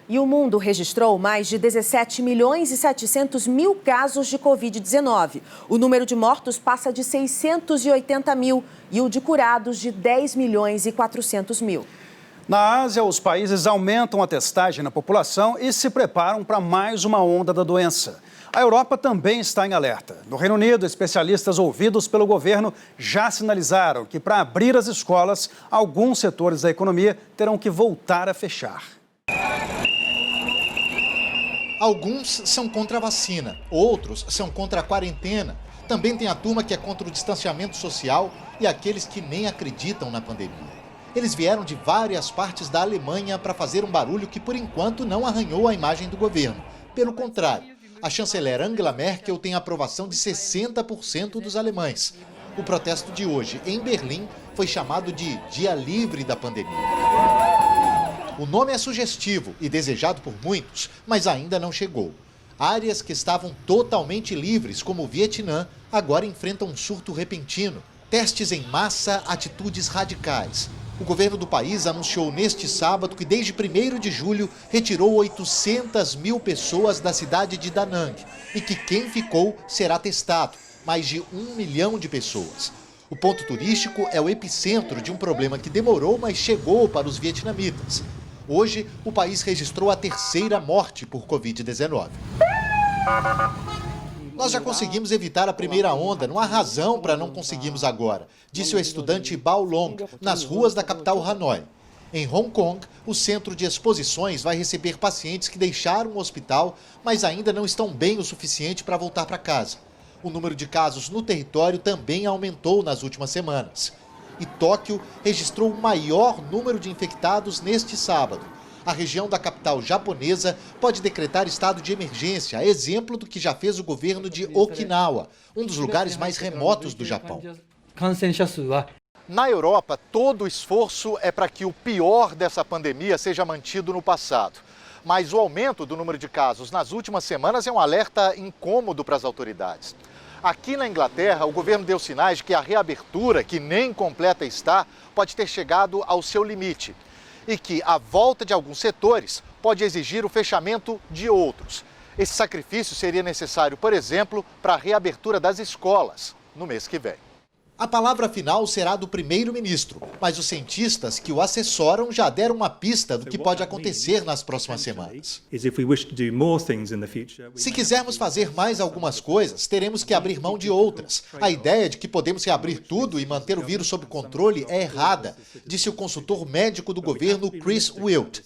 E o mundo registrou mais de 17 milhões e 700 mil casos de Covid-19. O número de mortos passa de 680 mil e o de curados de 10 milhões e 400 mil. Na Ásia, os países aumentam a testagem na população e se preparam para mais uma onda da doença. A Europa também está em alerta. No Reino Unido, especialistas ouvidos pelo governo já sinalizaram que, para abrir as escolas, alguns setores da economia terão que voltar a fechar. Alguns são contra a vacina, outros são contra a quarentena. Também tem a turma que é contra o distanciamento social e aqueles que nem acreditam na pandemia. Eles vieram de várias partes da Alemanha para fazer um barulho que, por enquanto, não arranhou a imagem do governo. Pelo contrário, a chanceler Angela Merkel tem a aprovação de 60% dos alemães. O protesto de hoje, em Berlim, foi chamado de Dia Livre da Pandemia. O nome é sugestivo e desejado por muitos, mas ainda não chegou. Áreas que estavam totalmente livres, como o Vietnã, agora enfrentam um surto repentino. Testes em massa, atitudes radicais. O governo do país anunciou neste sábado que desde 1º de julho retirou 800 mil pessoas da cidade de Da Nang e que quem ficou será testado, mais de 1 milhão de pessoas. O ponto turístico é o epicentro de um problema que demorou, mas chegou para os vietnamitas. Hoje, o país registrou a 3ª morte por Covid-19. Nós já conseguimos evitar a primeira onda, não há razão para não conseguirmos agora, disse o estudante Bao Long, nas ruas da capital Hanoi. Em Hong Kong, o centro de exposições vai receber pacientes que deixaram o hospital, mas ainda não estão bem o suficiente para voltar para casa. O número de casos no território também aumentou nas últimas semanas. E Tóquio registrou o maior número de infectados neste sábado. A região da capital japonesa pode decretar estado de emergência, exemplo do que já fez o governo de Okinawa, um dos lugares mais remotos do Japão. Na Europa, todo o esforço é para que o pior dessa pandemia seja mantido no passado. Mas o aumento do número de casos nas últimas semanas é um alerta incômodo para as autoridades. Aqui na Inglaterra, o governo deu sinais de que a reabertura, que nem completa está, pode ter chegado ao seu limite. E que a volta de alguns setores pode exigir o fechamento de outros. Esse sacrifício seria necessário, por exemplo, para a reabertura das escolas no mês que vem. A palavra final será do primeiro-ministro, mas os cientistas que o assessoram já deram uma pista do que pode acontecer nas próximas semanas. Se quisermos fazer mais algumas coisas, teremos que abrir mão de outras. A ideia de que podemos reabrir tudo e manter o vírus sob controle é errada, disse o consultor médico do governo Chris Wilt.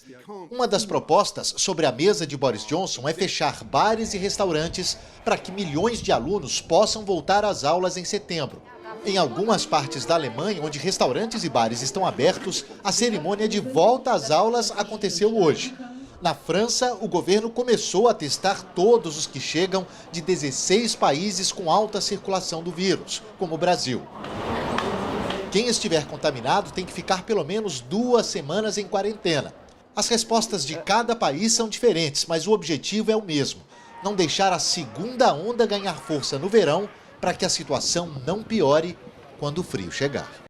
Uma das propostas sobre a mesa de Boris Johnson é fechar bares e restaurantes para que milhões de alunos possam voltar às aulas em setembro. Em algumas partes da Alemanha, onde restaurantes e bares estão abertos, a cerimônia de volta às aulas aconteceu hoje. Na França, o governo começou a testar todos os que chegam de 16 países com alta circulação do vírus, como o Brasil. Quem estiver contaminado tem que ficar pelo menos 2 semanas em quarentena. As respostas de cada país são diferentes, mas o objetivo é o mesmo: não deixar a segunda onda ganhar força no verão, para que a situação não piore quando o frio chegar.